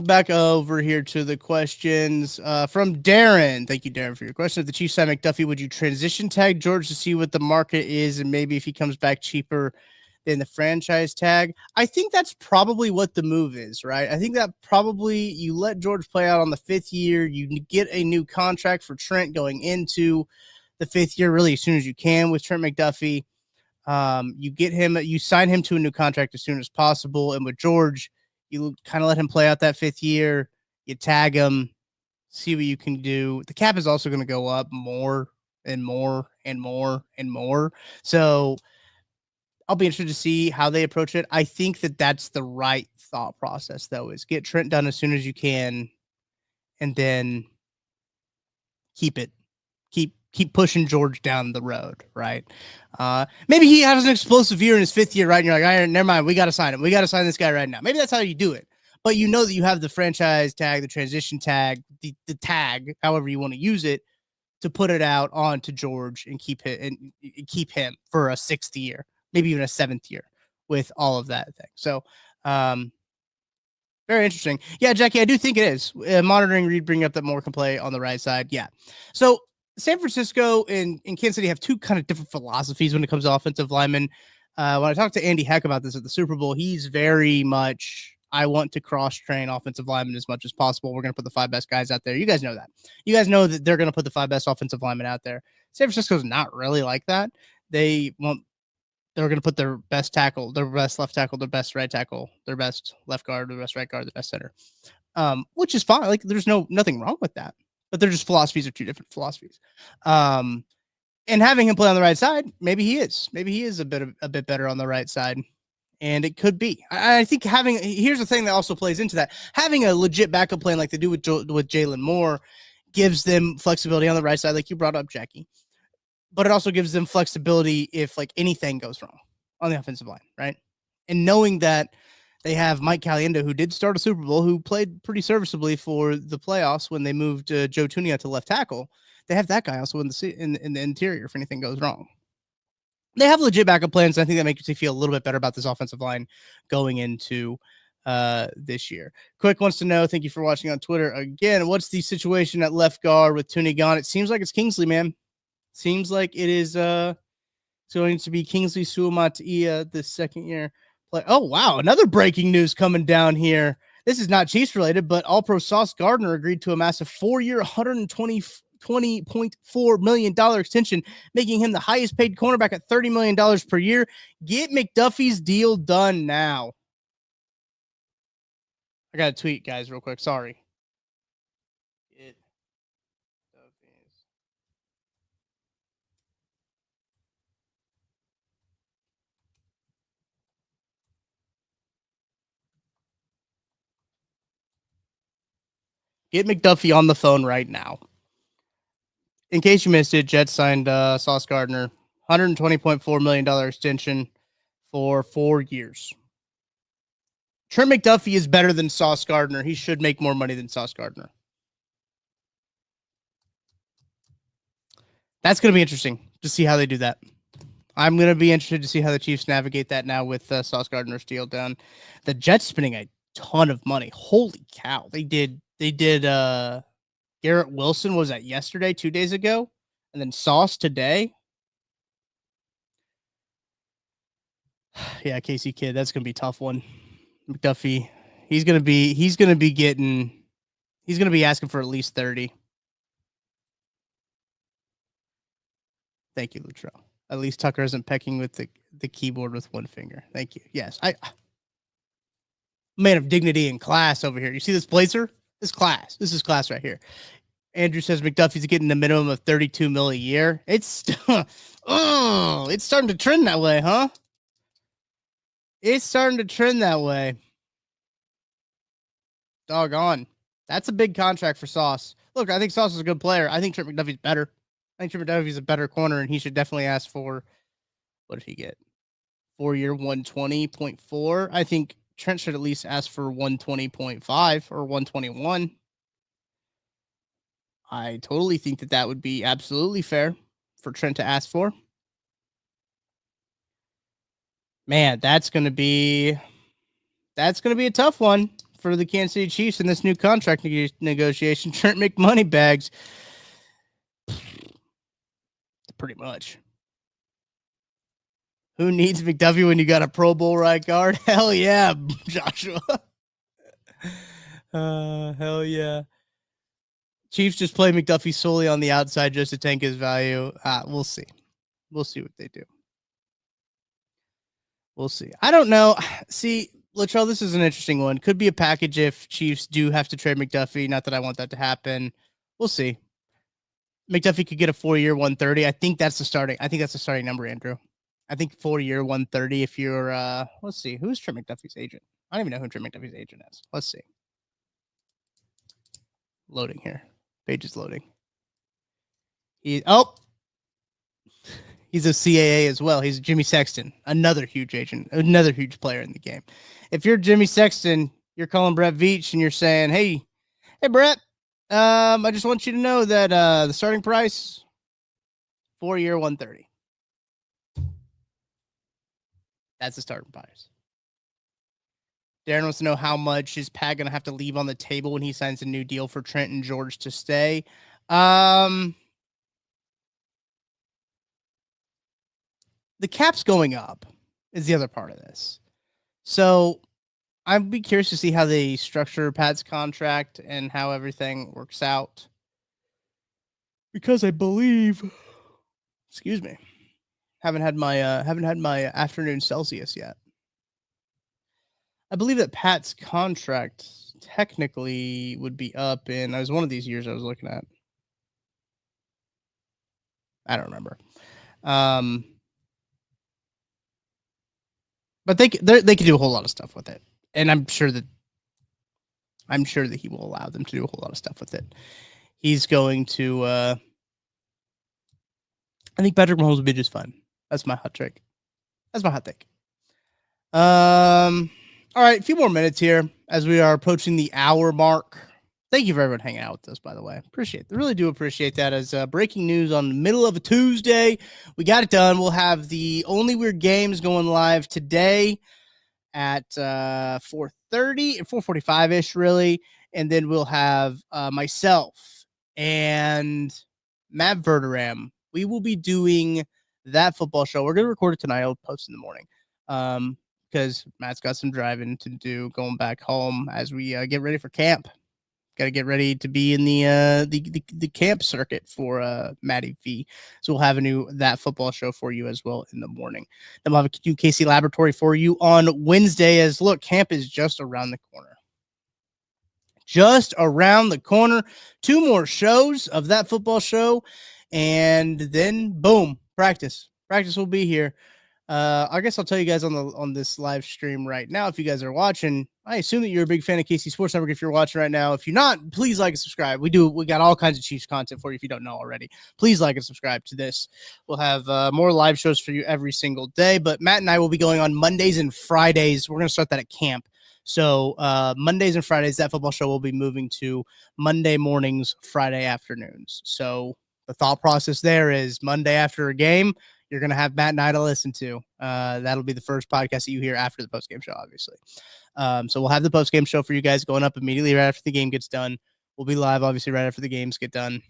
S1: Back over here to the questions from Darren. Thank you, Darren, for your question. If the Chiefs sign McDuffie, would you transition tag George to see what the market is, and maybe if he comes back cheaper than the franchise tag? I think that's probably what the move is, right? I think that probably you let George play out on the 5th year. You get a new contract for Trent going into the 5th year, really as soon as you can with Trent McDuffie. You sign him to a new contract as soon as possible, and with George, you kind of let him play out that 5th year. You tag him, see what you can do. The cap is also going to go up more and more and more and more. So I'll be interested to see how they approach it. I think that that's the right thought process, though, is get Trent done as soon as you can, and then keep pushing George down the road, right? Maybe he has an explosive year in his 5th year, right? And you're like, all right, never mind. We got to sign him. We got to sign this guy right now. Maybe that's how you do it. But you know that you have the franchise tag, the transition tag, the tag, however you want to use it, to put it out onto George and keep him for a 6th year, maybe even a 7th year with all of that thing. So, very interesting. Yeah, Jackie, I do think it is. Monitoring Reed bringing up that Moore can play on the right side. Yeah. So San Francisco and Kansas City have two kind of different philosophies when it comes to offensive linemen. When I talked to Andy Heck about this at the Super Bowl, he's very much, I want to cross-train offensive linemen as much as possible. We're going to put the 5 best guys out there. You guys know that. You guys know that they're going to put the 5 best offensive linemen out there. San Francisco's not really like that. They're going to put their best tackle, their best left tackle, their best right tackle, their best left guard, their best right guard, their best center, which is fine. Like, there's nothing wrong with that. But they're just philosophies are two different philosophies. And having him play on the right side, maybe he is a bit better on the right side. And it could be. I think here's the thing that also plays into that. Having a legit backup plan like they do with Jalen Moore gives them flexibility on the right side, like you brought up, Jackie. But it also gives them flexibility if like anything goes wrong on the offensive line, right? And knowing that they have Mike Caliendo, who did start a Super Bowl, who played pretty serviceably for the playoffs when they moved Joe Tunia to left tackle. They have that guy also in the interior if anything goes wrong. They have legit backup plans. I think that makes me feel a little bit better about this offensive line going into this year. Quick wants to know, thank you for watching on Twitter. Again, what's the situation at left guard with Tunia gone? It seems like it's Kingsley, man. Seems like it is going to be Kingsley Suamataia this 2nd year play. Oh, wow. Another breaking news coming down here. This is not Chiefs related, but All-Pro Sauce Gardner agreed to a massive 4-year, $120.4 million extension, making him the highest paid cornerback at $30 million per year. Get McDuffie's deal done now. I got a tweet, guys, real quick. Sorry. Get McDuffie on the phone right now. In case you missed it, Jets signed Sauce Gardner, $120.4 million extension for 4 years. Trent McDuffie is better than Sauce Gardner. He should make more money than Sauce Gardner. That's going to be interesting to see how they do that. I'm going to be interested to see how the Chiefs navigate that now with Sauce Gardner's deal done. The Jets spending a ton of money. Holy cow. They did Garrett Wilson, was that yesterday, 2 days ago? And then Sauce today. Yeah, Casey Kidd, that's going to be a tough one. McDuffie, he's going to be asking for at least 30. Thank you, Luttrell. At least Tucker isn't pecking with the keyboard with one finger. Thank you. Yes, man of dignity and class over here. You see this blazer? This is class right here. Andrew says McDuffie's getting the minimum of $32 million a year. It's it's starting to trend that way, huh? It's starting to trend that way. Doggone. That's a big contract for Sauce. Look, I think Sauce is a good player. I think Trent McDuffie's better. I think Trent McDuffie's a better corner, and he should definitely ask for, what did he get? 4-year 120.4. I think Trent should at least ask for 120.5 or 121. I totally think that would be absolutely fair for Trent to ask for. Man, that's going to be a tough one for the Kansas City Chiefs in this new contract negotiation. Trent McMoneybags. Pretty much. Who needs McDuffie when you got a Pro Bowl right guard? Hell yeah, Joshua. Hell yeah. Chiefs just play McDuffie solely on the outside just to tank his value. We'll see. We'll see what they do. We'll see. I don't know. See, Latrell, this is an interesting one. Could be a package if Chiefs do have to trade McDuffie. Not that I want that to happen. We'll see. McDuffie could get a 4-year 130. I think that's the starting number, Andrew. I think 4-year 130 if you're let's see. Who's Trent McDuffie's agent? I don't even know who Trent McDuffie's agent is. Let's see. Loading here. Page is loading. He's a CAA as well. He's Jimmy Sexton, another huge agent, another huge player in the game. If you're Jimmy Sexton, you're calling Brett Veach and you're saying, hey Brett, I just want you to know that the starting price, 4-year 130. That's the starting price. Darren wants to know how much is Pat going to have to leave on the table when he signs a new deal for Trent and George to stay. The cap's going up is the other part of this. So I'd be curious to see how they structure Pat's contract and how everything works out. Because I believe, excuse me, haven't had my afternoon Celsius yet. I believe that Pat's contract technically would be up in, it was one of these years I was looking at. I don't remember. But they could do a whole lot of stuff with it. And I'm sure that he will allow them to do a whole lot of stuff with it. He's going to I think Patrick Mahomes will be just fine. That's my hot take. That's my hot take. All right, a few more minutes here as we are approaching the hour mark. Thank you for everyone hanging out with us, by the way. Appreciate it. I really do appreciate that. As breaking news on the middle of a Tuesday, we got it done. We'll have the Only Weird Games going live today at 4:30, 4:45-ish, really. And then we'll have myself and Matt Verderam. We will be doing that football show. We're going to record it tonight. I'll post in the morning. Because Matt's got some driving to do going back home as we get ready for camp. Got to get ready to be in the camp circuit for Matty V. So we'll have a new That Football show for you as well in the morning. Then we'll have a new KC Laboratory for you on Wednesday as, look, camp is just around the corner. Just around the corner. 2 more shows of That Football show. And then, boom, practice. Practice will be here. I guess I'll tell you guys on this live stream right now. If you guys are watching, I assume that you're a big fan of KC Sports Network. If you're watching right now, if you're not, please like and subscribe. We got all kinds of Chiefs content for you. If you don't know already, please like and subscribe to this. We'll have more live shows for you every single day. But Matt and I will be going on Mondays and Fridays. We're going to start that at camp. So Mondays and Fridays, That Football show will be moving to Monday mornings, Friday afternoons. So the thought process there is Monday after a game, you're going to have Matt and I to listen to. That'll be the first podcast that you hear after the postgame show, obviously. So we'll have the postgame show for you guys going up immediately right after the game gets done. We'll be live, obviously, right after the games get done.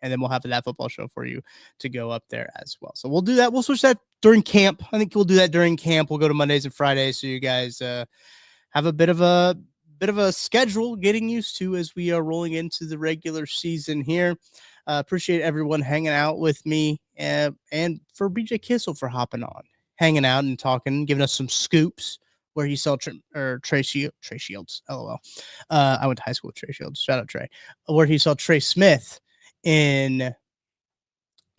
S1: And then we'll have That Football show for you to go up there as well. So we'll do that. We'll switch that during camp. I think we'll do that during camp. We'll go to Mondays and Fridays so you guys have a bit of a schedule getting used to as we are rolling into the regular season here. Appreciate everyone hanging out with me and for BJ Kissel for hopping on, hanging out and talking, giving us some scoops where he saw Trey Shields. LOL. I went to high school with Trey Shields. Shout out Trey. Where he saw Trey Smith in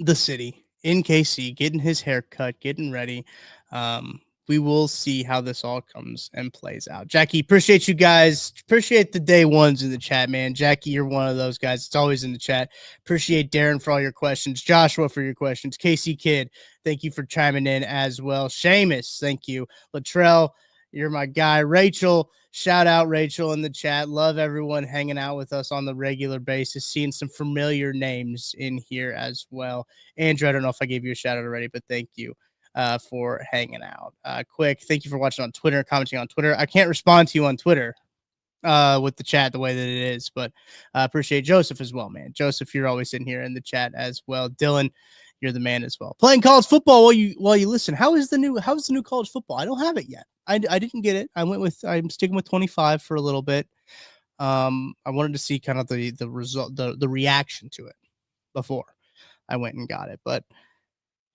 S1: the city in KC, getting his hair cut, getting ready. we will see how this all comes and plays out. Jackie, appreciate you guys. Appreciate the day ones in the chat, man. Jackie, you're one of those guys. It's always in the chat. Appreciate Darren for all your questions. Joshua for your questions. Casey Kidd, thank you for chiming in as well. Seamus, thank you. Latrell, you're my guy. Rachel, shout out Rachel in the chat. Love everyone hanging out with us on the regular basis. Seeing some familiar names in here as well. Andrew, I don't know if I gave you a shout out already, but thank you for hanging out. Quick, thank you for watching on Twitter, commenting on Twitter. I can't respond to you on Twitter with the chat the way that it is, but I appreciate Joseph as well, man. Joseph, you're always in here in the chat as well. Dylan, you're the man as well. Playing college football while you listen. How's the new college football? I don't have it yet. I didn't get it. I'm sticking with 25 for a little bit. I wanted to see kind of the result, the reaction to it before I went and got it, but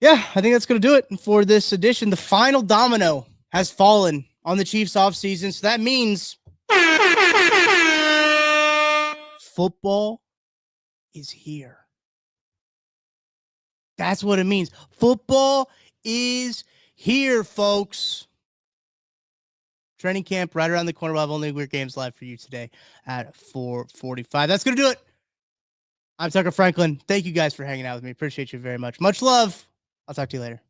S1: yeah, I think that's going to do it for this edition. The final domino has fallen on the Chiefs offseason. So that means football is here. That's what it means. Football is here, folks. Training camp right around the corner. We'll have only weird games live for you today at 4:45. That's going to do it. I'm Tucker Franklin. Thank you guys for hanging out with me. Appreciate you very much. Much love. I'll talk to you later.